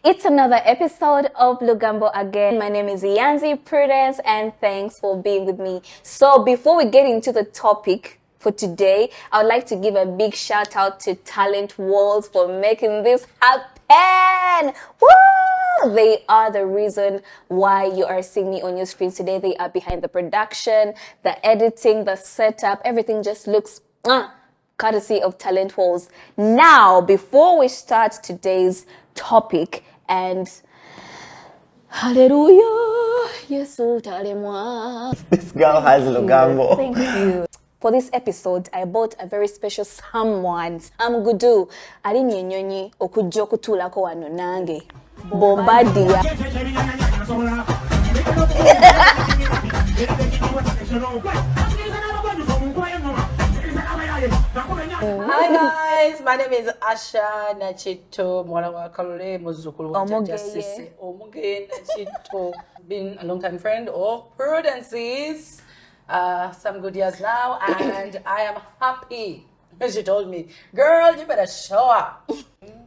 It's another episode of Lugambo Again. My name is Yanzi Prudence and thanks for being with me. So before we get into the topic for today, I would like to give a big shout out to Talent Walls for making this happen. Woo! They are the reason why you are seeing me on your screen today. They are behind the production, the editing, the setup. Everything just looks courtesy of Talent Walls. Now, before we start today's topic, and hallelujah, Yesu talemwa. This girl has Lugambo. Thank you. For this episode, I bought a very special someone, Samgudu. Ali nyenyonyi okujja okutulako wano nange. Bombardia. Hi guys, my name is Asha Nakitto. Omugeyye Nakitto. Been a long time friend of Prudence's. Some good years now, and I am happy. She told me, girl, you better show up.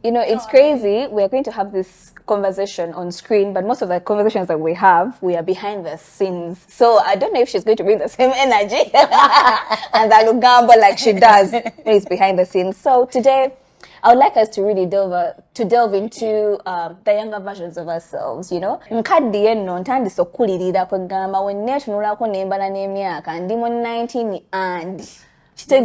You know, it's crazy. We're going to have this conversation on screen, but most of the conversations that we have, we are behind the scenes. So I don't know if she's going to bring the same energy and that Lugambo like she does when it's behind the scenes. So today, I would like us to really delve into the younger versions of ourselves, you know. Nkaddi eno ntandise okkulirira kwegamba wenna tunulako nembala n'emyaka ndi mu 19 and So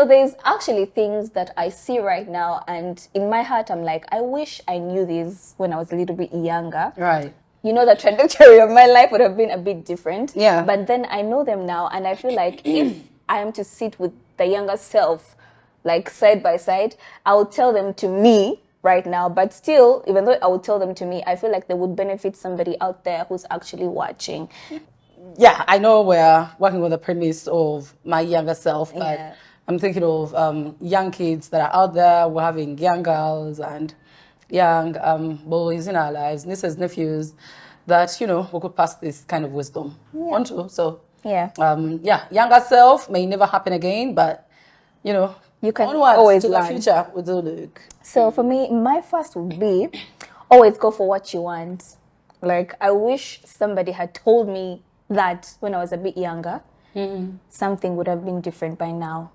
there's actually things that I see right now, and in my heart I'm like, I wish I knew these when I was a little bit younger. Right. You know, the trajectory of my life would have been a bit different. Yeah. But then I know them now, and I feel like if I am to sit with the younger self, like side by side, I would tell them to me right now. But still, even though I would tell them to me, I feel like they would benefit somebody out there who's actually watching. Yeah, I know we're working with the premise of my younger self, but Yeah. I'm thinking of young kids that are out there. We're having young girls and young boys in our lives, nieces, nephews, that, you know, we could pass this kind of wisdom on to. So, Yeah. Younger self may never happen again, but, you know, You can onwards always to learn. the future with the look. So for me, my first would be always go for what you want. Like, I wish somebody had told me that when I was a bit younger, something would have been different by now.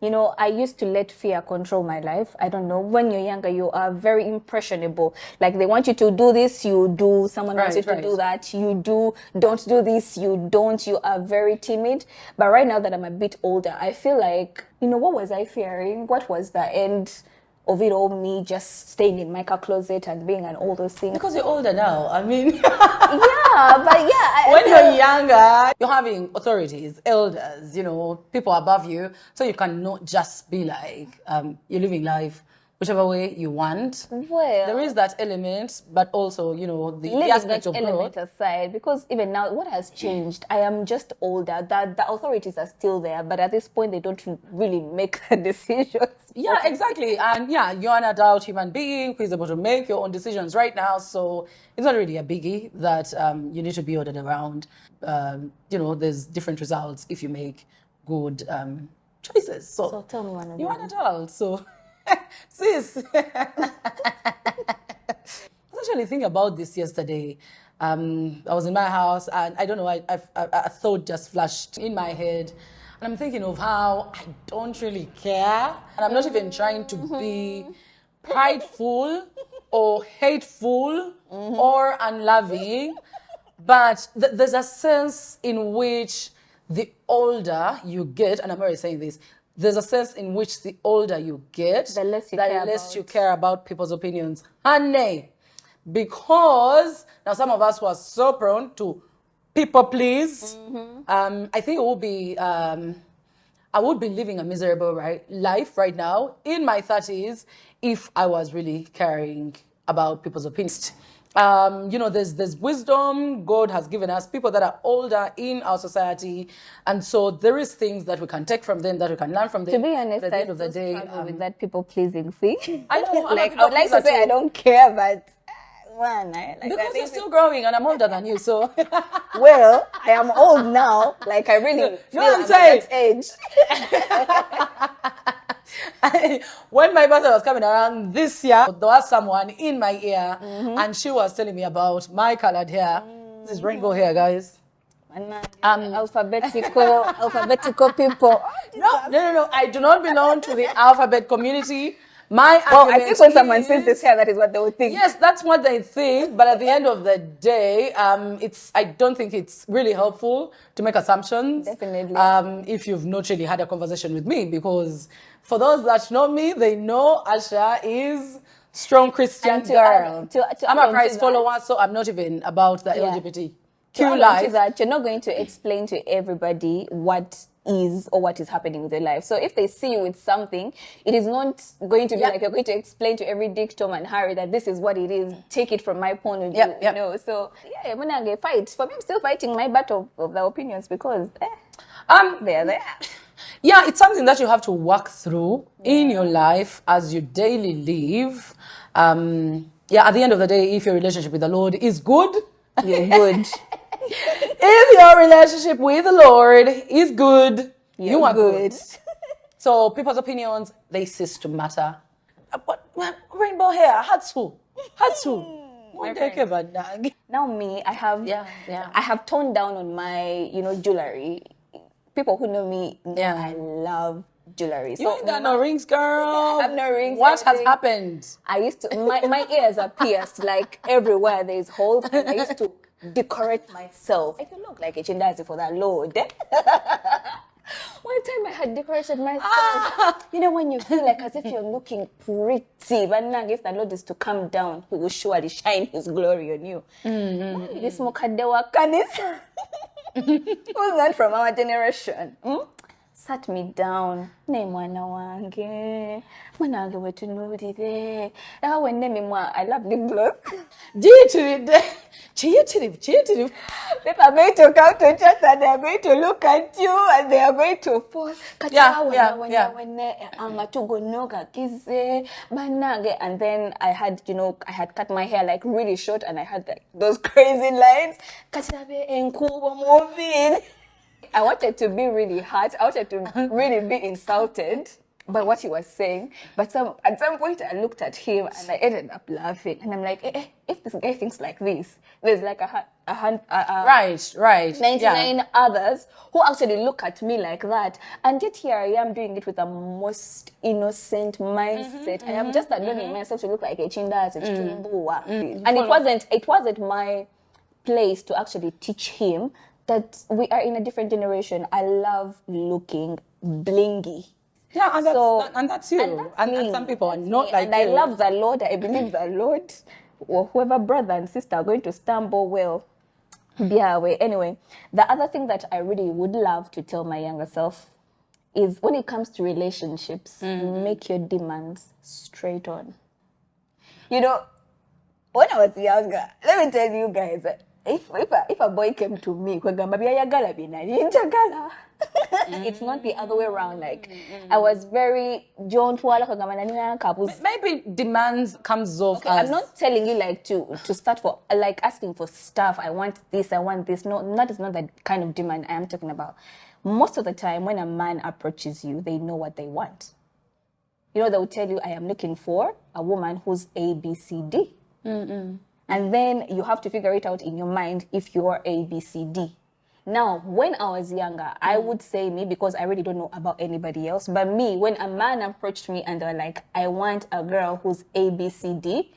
You know, I used to let fear control my life. I don't know. When you're younger, you are very impressionable. Like, they want you to do this, you do. Someone wants you to do that, you do. Don't do this, you don't. You are very timid. But right now that I'm a bit older, I feel like, you know, what was I fearing? What was the end of it all? Me just staying in my car closet and being and all those things. Because you're older now, I mean. Yeah, but yeah. When you're younger, you're having authorities, elders, you know, people above you. So you cannot just be like, you're living life whichever way you want. Well, There is that element, but also, you know, the leaving aspect that of element growth. aside, because even now, what has changed? I am just older. That the authorities are still there, but at this point, they don't really make the decisions. Yeah, exactly. And yeah, you're an adult human being who is able to make your own decisions right now. So it's not really a biggie that you need to be ordered around. You know, there's different results if you make good choices. So tell me one of You're them. an adult, so sis. I was actually thinking about this yesterday. I was in my house, and I don't know, a thought just flashed in my head. And I'm thinking of how I don't really care. And I'm not even trying to be prideful or hateful or unloving. But there's a sense in which the older you get, and I'm already saying this, there's a sense in which the older you get, The less you care care about people's opinions. Honey, because now some of us who are so prone to people please, I think it would be, I would be living a miserable life right now in my 30s if I was really caring about people's opinions. You know, there's wisdom God has given us, people that are older in our society, and so there is things that we can take from them, that we can learn from them. To be honest, But at the I end of the day, struggle with that people pleasing thing. I know, I'm a like, people I would like to pleaser say I too. don't care, but man, like because that you're is- still growing and I'm older than you, so well, I am old now. Like, I really feel what I'm I'm saying? at that age. When my birthday was coming around this year, there was someone in my ear, and she was telling me about my colored hair. This is rainbow hair, guys. Alphabetical people. No. I do not belong to the alphabet community. My Well, I think when someone says this hair, that is what they would think. Yes, that's what they think. But at the end of the day, I don't think it's really helpful to make assumptions. Definitely. If you've not really had a conversation with me, because for those that know me, they know Asha is strong Christian girl. I'm a Christ follower, so I'm not even about the LGBTQ life. That you're not going to explain to everybody what is or what is happening with your life. So if they see you with something, it is not going to be like you're going to explain to every Dick, Tom, and Harry that this is what it is. Take it from my point of view. You know. So yeah, when I get fight, for me, I'm still fighting my battle of the opinions because they're there. Yeah, it's something that you have to work through in your life as you daily live. At the end of the day, if your relationship with the Lord is good, you're good. If your relationship with the Lord is good, you are good. So people's opinions, they cease to matter. But rainbow hair, Hatsu. Now me, I have toned down on my, jewelry. People who know me know I love jewelry. You ain't got no rings, girl. I have no rings. What has happened? I used to, my ears are pierced like everywhere there's holes. And I used to decorate myself. I could look like a chindazi for that Lord. One time I had decorated myself. You know when you feel like as if you're looking pretty, but now if the Lord is to come down, He will surely shine His glory on you. This Mokadewa Kanis. Who's that from our generation? Sat me down. Ne mwana wange. Mwana wange wetunulire. When I love lip gloss. People are going to come to church and they are going to look at you and they are going to fall. And then I had cut my hair like really short and I had like those crazy lines. I wanted to be really hurt. I wanted to really be insulted by what he was saying. But at some point, I looked at him and I ended up laughing. And I'm like, if this guy thinks like this, there's like right. 99 others who actually look at me like that. And yet here I am doing it with the most innocent mindset. I am just allowing myself to look like a chinda, and it wasn't my place to actually teach him that we are in a different generation. I love looking blingy. Yeah, and that's you. And some people are not like you. And I love the Lord. I believe the Lord, or whoever brother and sister are going to stumble well. Anyway, the other thing that I really would love to tell my younger self is when it comes to relationships, make your demands straight on. You know, when I was younger, let me tell you guys, if a boy came to me, it's not the other way around. Like I was very maybe demands comes off. Okay, I'm not telling you like to start for like asking for stuff. I want this. No, that is not the kind of demand I am talking about. Most of the time, when a man approaches you, they know what they want. You know, they will tell you, "I am looking for a woman who's A, B, C, D." And then you have to figure it out in your mind if you're A, B, C, D. Now, when I was younger, I would say me because I really don't know about anybody else. But me, when a man approached me and they're like, I want a girl who's A, B, C, D,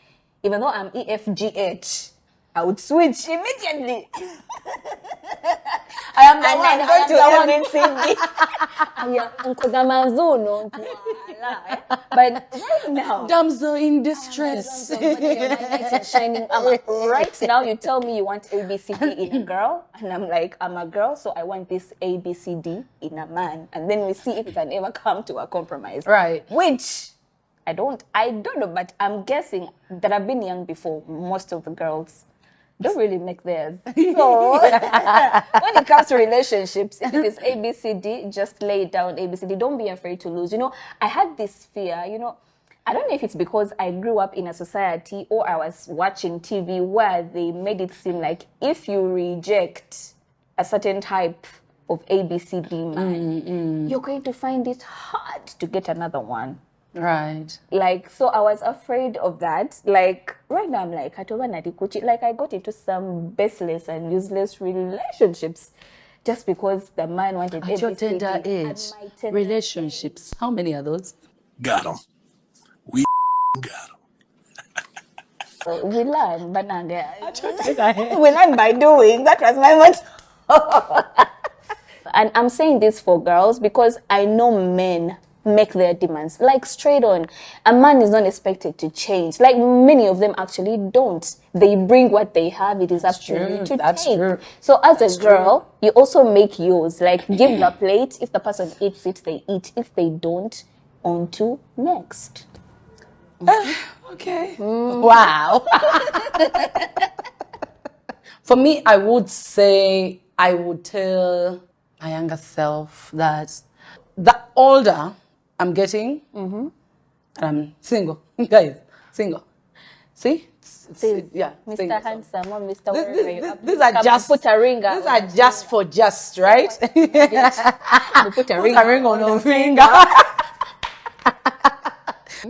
even though I'm E, F, G, H, I would switch immediately. I am the one. But right now, damsel in distress. Right now, you tell me you want A, B, C, D in a girl, and I'm like, I'm a girl, so I want this A, B, C, D in a man, and then we see if we can ever come to a compromise. Right. Which I don't know, but I'm guessing that I've been young before. Most of the girls don't really make theirs. So when it comes to relationships, if it is A, B, C, D, just lay it down A, B, C, D. Don't be afraid to lose. You know, I had this fear, I don't know if it's because I grew up in a society or I was watching TV where they made it seem like if you reject a certain type of ABCD man, you're going to find it hard to get another one. Right. Like, so I was afraid of that. Like, right now I'm like, like I got into some baseless and useless relationships just because the man wanted At your ABCD. tender age, At my tender relationships. How many are those? Got him. We got him. We learn, but we learn by doing. That was my motto. And I'm saying this for girls because I know men make their demands. Like, straight on, a man is not expected to change. Like, many of them actually don't. They bring what they have. It is up to you to take. True. So as a girl, you also make yours. Like, give the plate. If the person eats it, they eat. If they don't, on to next. Okay. Wow. For me, I would say I would tell my younger self that the older I'm getting, and I'm single, guys, single. See? Yeah, Mr. single. Handsome or Mr. Wherever you are. These are just put a ring. These are just for just, right? We put a ring on your finger.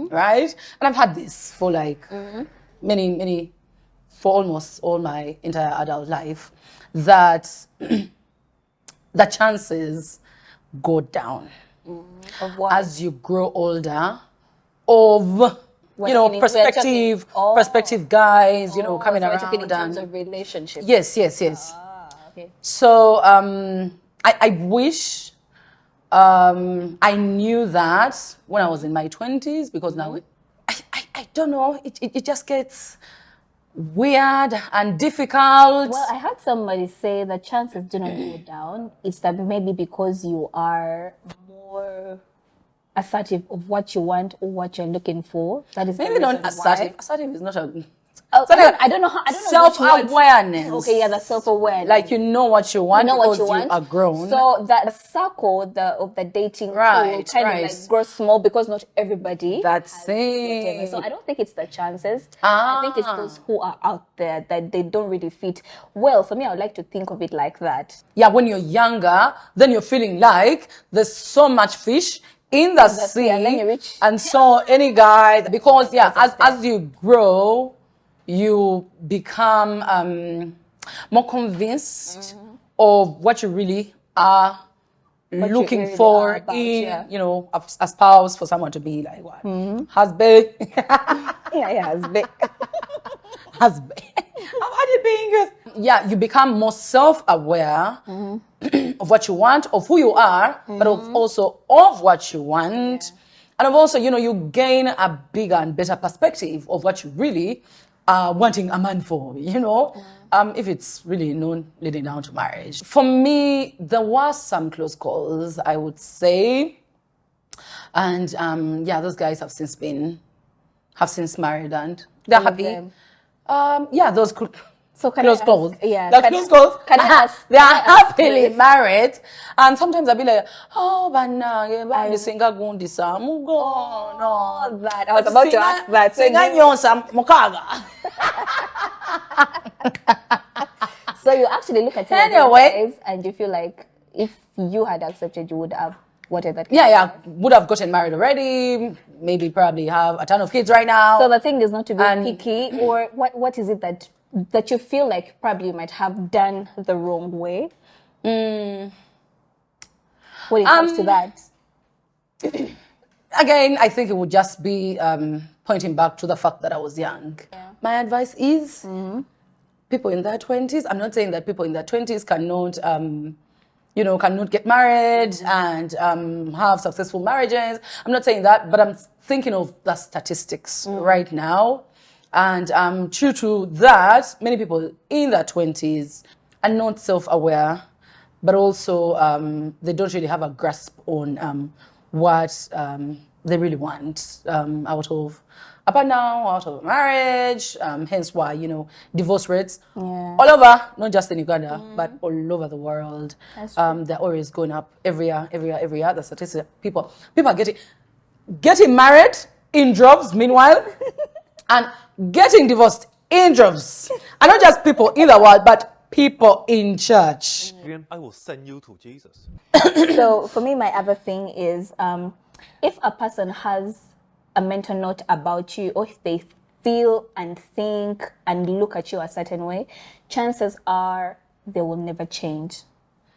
Right? And I've had this for like for almost all my entire adult life, that the chances go down Of what? as you grow older of prospective guys, coming So we're around. talking in terms And of relationships. yes. Okay. So I wish I knew that when I was in my 20s, because now I don't know, it just gets weird and difficult. Well, I heard somebody say the chances do not go down. It's that maybe because you are more assertive of what you want or what you're looking for. That is Maybe the not reason why. assertive. Assertive is not a... I don't know how. I don't know which words. Self-awareness. Okay, yeah, the self-awareness. Like you know what you want You know what because you want. you are grown. So that the circle of the dating pool Right. of like grows small because not everybody. That's has whatever. it. So I don't think it's the chances. I think it's those who are out there that they don't really fit. Well, for me, I would like to think of it like that. Yeah, when you're younger, then you're feeling like there's so much fish in the sea, and then you reach- and so any guy, because as you grow, you become more convinced of what you really are looking really for are about, in yeah. a spouse, for someone to be like what husband. Husband. Husband. How are you being? Yeah, you become more self-aware of what you want, of who you are, but also of what you want. And of also, you gain a bigger and better perspective of what you really are wanting a man for, if it's really leading down to marriage. For me, there were some close calls, I would say. And those guys have since married and they're All of happy. them. Those So can close I ask- calls. yeah, The can- close calls. can I ask- They are can I ask happily this? married. And sometimes I'll be like, oh, but now I'm singa gundi sa mugo. No, that. I was about to ask that. So Singa nyosa mukaga. So you actually look at some of these Anyway. guys and you feel like if you had accepted, you would have whatever. Yeah, would have gotten married already. Maybe probably have a ton of kids right now. So the thing is not to be And- picky, or what is it that you feel like probably you might have done the wrong way? When it comes to that. Again, I think it would just be pointing back to the fact that I was young. Yeah. My advice is people in their 20s, I'm not saying that people in their 20s cannot, cannot get married and have successful marriages. I'm not saying that, but I'm thinking of the statistics right now. And true to that, many people in their 20s are not self-aware, but also they don't really have a grasp on what they really want out of a partner, out of a marriage. Hence why, divorce rates all over, not just in Uganda, but all over the world. They're always going up every year. The statistics, people are getting married in droves, meanwhile, and getting divorced in droves. And not just people in the world, but people in church. I will send you to Jesus. So for me, my other thing is if a person has a mental note about you, or if they feel and think and look at you a certain way, chances are they will never change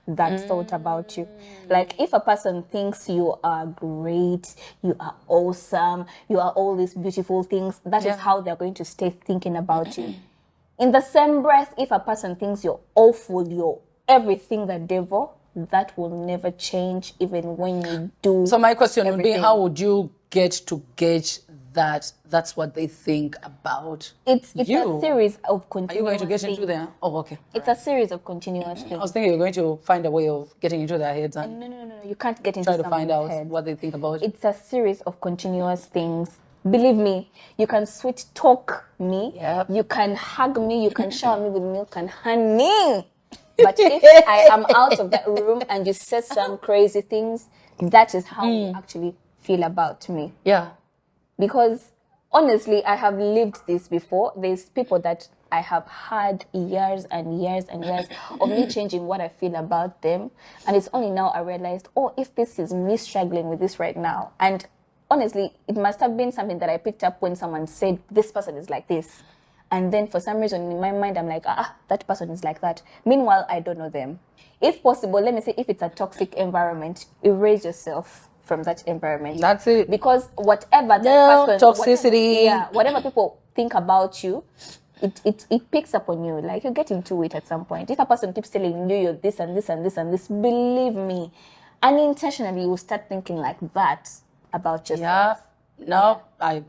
that thought about you. Like if a person thinks you are great, you are awesome, you are all these beautiful things, that is how they're going to stay thinking about you. In the same breath, if a person thinks you're awful, you're everything the devil, that will never change even when you do. So my question would be, everything. how would you get to gauge that that's what they think about It's you? a series of Are continuous you going to get into things. there? Oh, okay. It's a series of continuous I things. was thinking you're going to find a way of getting into their heads and No. You can't get into try to find someone's out head. what they think about you. It's a series of continuous things. Believe me, you can sweet talk me, you can hug me, you can shower me with milk and honey. But if I am out of that room and you said some crazy things, that is how you actually feel about me. Yeah. Because honestly, I have lived this before. There's people that I have had years and years and years of me changing what I feel about them. And it's only now I realized, oh, if this is me struggling with this right now. And honestly, it must have been something that I picked up when someone said, this person is like this. And then for some reason in my mind, I'm like, that person is like that. Meanwhile, I don't know them. If possible, let me say, if it's a toxic environment, erase yourself from that environment. That's it. Because whatever that person, toxicity. whatever people think about you, it picks up on you. Like you get into it at some point. If a person keeps telling you you're this and this and this and this, believe me, unintentionally you will start thinking like that about yourself. Yeah. No, I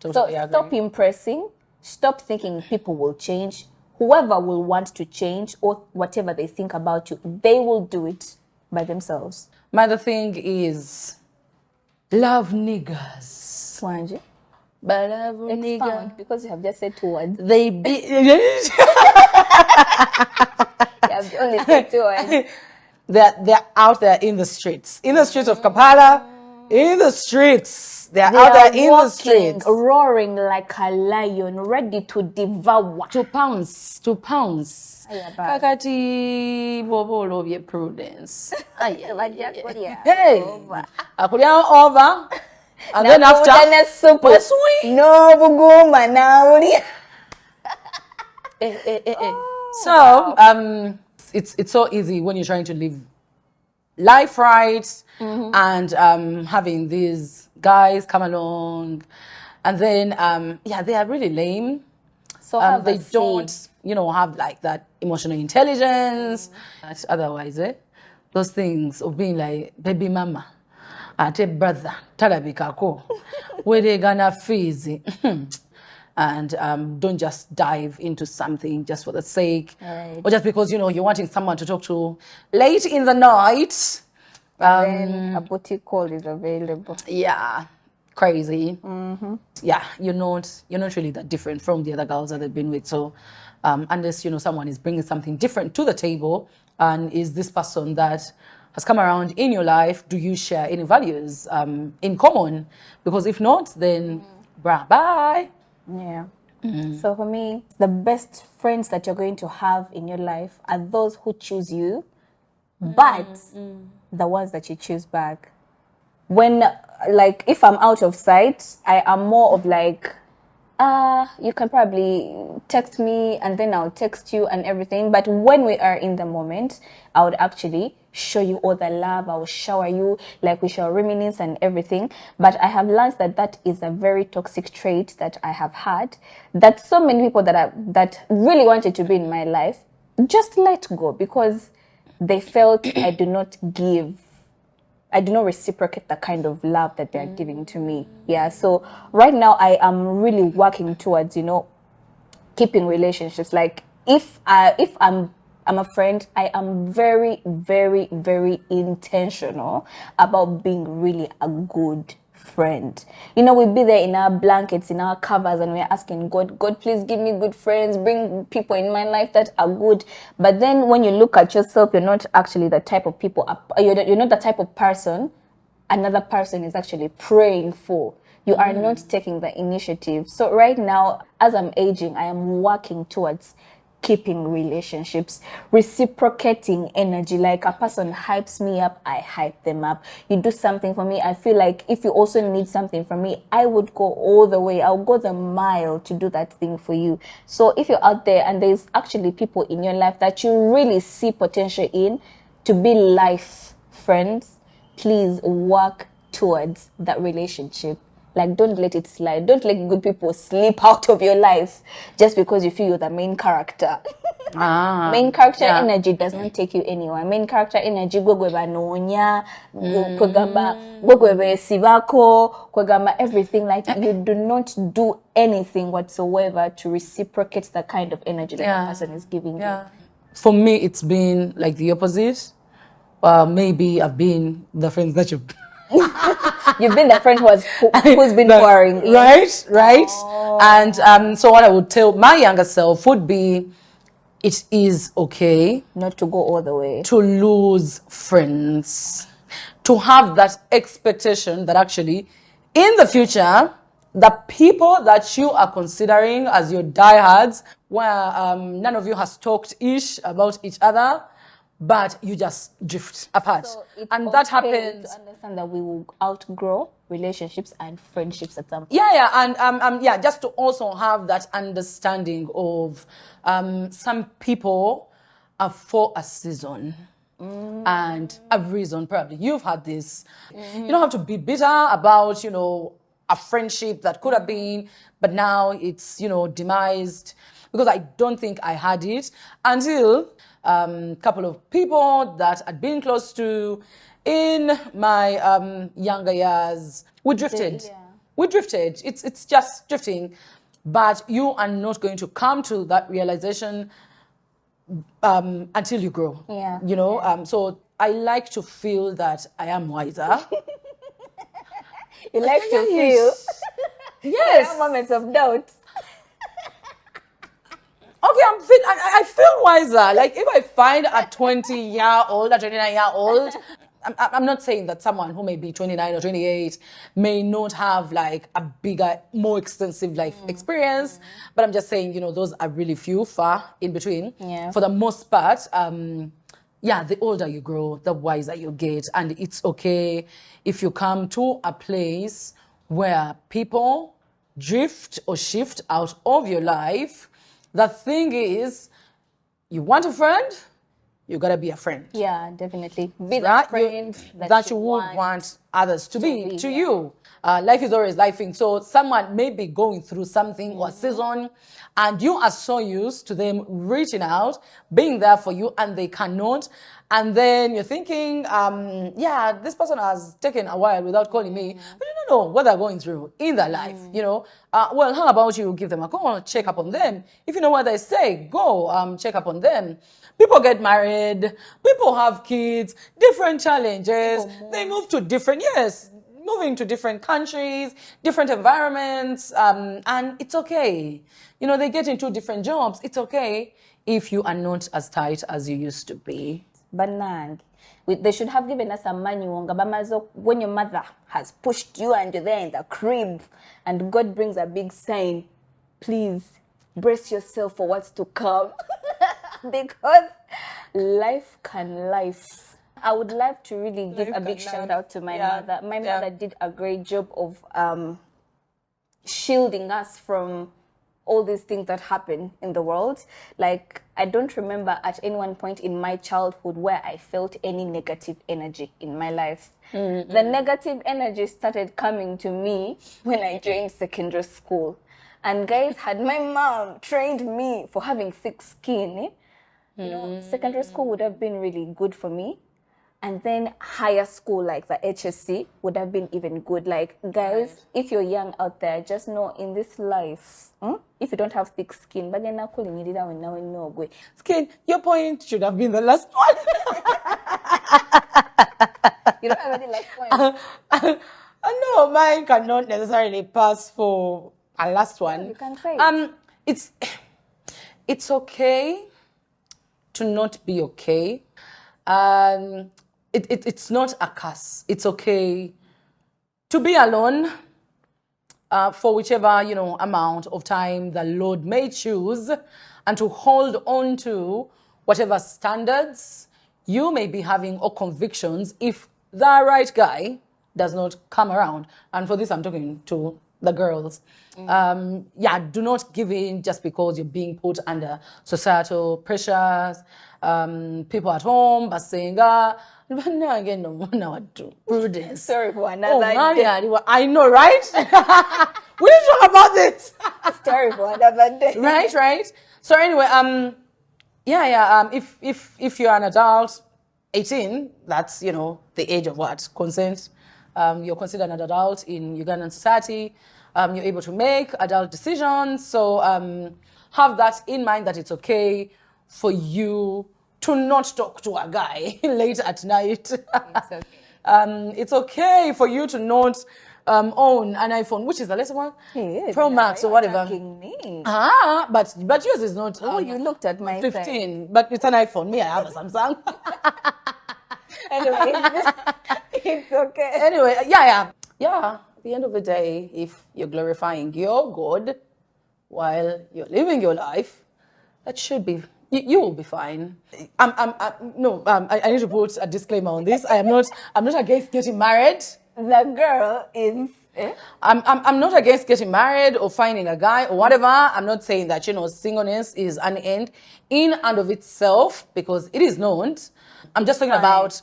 totally So agree. stop impressing. Stop thinking people will change. Whoever will want to change or whatever they think about you, they will do it by themselves. My other thing is love niggas. Wanji, But love niggas. expound, because you have just said 2 words. They be You have only said 2 words. they're out there in the streets of Kampala, in the streets. They're They out are there in the walking, streets. roaring like a lion, ready to devour. To pounce. Aya, basi. Kakati bobo lobye prudence. Yeah. Hey, Over. akulya over, and then Nakuta after ne supu. Wesui. No buguma nauli. So it's so easy when you're trying to live life right and having these guys come along, and then they are really lame. So have They a seed. don't, have like that emotional intelligence. Otherwise, those things of being like baby mama, ate brother, talabikako, where they gonna fees, and don't just dive into something just for the sake, Right. or just because you're wanting someone to talk to late in the night. Then a booty call is available. Yeah, crazy. Yeah, you're not really that different from the other girls that they've been with. So unless someone is bringing something different to the table, and is this person that has come around in your life, do you share any values in common? Because if not, then bye. Yeah. So for me, the best friends that you're going to have in your life are those who choose you, but the ones that you choose back. When, like, if I'm out of sight, I am more of like, you can probably text me and then I'll text you and everything. But when we are in the moment, I would actually show you all the love. I will shower you, like we shall reminisce and everything. But I have learned that is a very toxic trait that I have had, that so many people that really wanted to be in my life just let go because they felt I do not reciprocate the kind of love that they're giving to me. Yeah. So right now I am really working towards, keeping relationships. Like if I'm a friend, I am very, very, very intentional about being really a good friend. We'd be there in our blankets, in our covers, and we're asking God, please give me good friends, bring people in my life that are good. But then when you look at yourself, you're not actually the type of people, you're not the type of person another person is actually praying for. You are not taking the initiative. So right now, as I'm aging, I am working towards keeping relationships, reciprocating energy. Like a person hypes me up, I hype them up. You do something for me, I feel like if you also need something from me, I would go all the way. I'll go the mile to do that thing for you. So if you're out there and there's actually people in your life that you really see potential in to be life friends, please work towards that relationship. Like, don't let it slide. Don't let good people slip out of your life just because you feel you're the main character. Main character energy does not take you anywhere. Main character energy gwegwe banonya, kwegamba gwegwe besibako, kwegamba everything. Like, you do not do anything whatsoever to reciprocate the kind of energy that the person is giving you. For me, it's been like the opposite. Maybe I've been the friends that you've You've been the friend who's been pouring in. Right. Oh. And so what I would tell my younger self would be, it is okay not to go all the way, to lose friends, to have that expectation that actually in the future, the people that you are considering as your diehards, where none of you has talked ish about each other, but you just drift apart. So and that happens. To understand that we will outgrow relationships and friendships at some point. And just to also have that understanding of some people are for a season and a reason. Probably you've had this. You don't have to be bitter about, a friendship that could have been, but now it's, demised, because I don't think I had it until couple of people that I'd been close to in my younger years, we drifted. We drifted. It's just drifting. But you are not going to come to that realization until you grow. So I like to feel that I am wiser. You like to feel? Yes. There are moments of doubt. Okay, I feel wiser. Like if I find a 20-year-old, a 29-year-old, I'm not saying that someone who may be 29 or 28 may not have like a bigger, more extensive life experience, but I'm just saying, those are really few, far in between. Yeah. For the most part, the older you grow, the wiser you get, and it's okay if you come to a place where people drift or shift out of your life. The thing is, you want a friend, you gotta be a friend. Yeah, definitely. Be that friend that you would want others to be to you. Life is always lifing. So someone may be going through something or a season, and you are so used to them reaching out, being there for you, and they cannot. And then you're thinking, this person has taken a while without calling me, but you don't know what they're going through in their life, Well, how about you give them a call, check up on them. If you know what they say, go check up on them. People get married, people have kids, different challenges. They move to moving to different countries, different environments, and it's okay. They get into different jobs. It's okay if you are not as tight as you used to be. Banang. They should have given us a manual. When your mother has pushed you and you're there in the crib and God brings a big sign, please brace yourself for what's to come. Because life can life. I would love to really give a big shout out to my mother. My mother did a great job of shielding us from all these things that happen in the world. Like, I don't remember at any one point in my childhood where I felt any negative energy in my life. The negative energy started coming to me when I joined secondary school. And guys, had my mom trained me for having thick skin, secondary school would have been really good for me. And then higher school, like the HSC, would have been even good. Like, guys, if you're young out there, just know in this life, if you don't have thick skin, skin, your point should have been the last one. You don't have any last point. No, mine cannot necessarily pass for a last one. You can say it. It's okay to not be okay. It's not a curse. It's okay to be alone. for whichever, you know, amount of time the Lord may choose, and to hold on to whatever standards you may be having or convictions if the right guy does not come around. And for this, I'm talking to the girls. Yeah, do not give in just because you're being put under societal pressures. People at home are saying, but now again, no, prudence. Sorry for Oh, another man, I know, right? We didn't talk about this. story for another day. Right. So anyway, if you're an adult, 18, that's, you know, the age of what? Consent. You're considered an adult in Ugandan society. You're able to make adult decisions. So have that in mind, that it's okay for you to not talk to a guy late at night. It's okay. It's okay for you to not own an iPhone, which is the latest one, Pro Max or whatever. Me. But yours is not. Oh, you looked at my 15, but it's an iPhone. Me, I have a Samsung. Anyway, it's okay. Anyway, yeah. At the end of the day, if you're glorifying your God while you're living your life, that should be. You will be fine. I need to put a disclaimer on this. I'm not against getting married. The girl is. I'm not against getting married or finding a guy or whatever. I'm not saying that, you know, singleness is an end in and of itself, because it is not. I'm just talking about,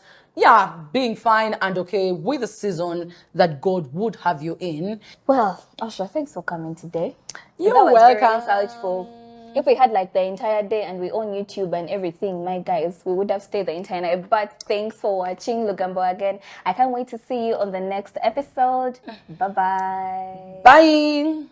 being fine and okay with the season that God would have you in. Well, Osha, thanks for coming today. You're that was welcome. Very insightful. If we had like the entire day and we on YouTube and everything, my guys, we would have stayed the entire night. But thanks for watching Lugambo Again. I can't wait to see you on the next episode. Bye-bye. Bye.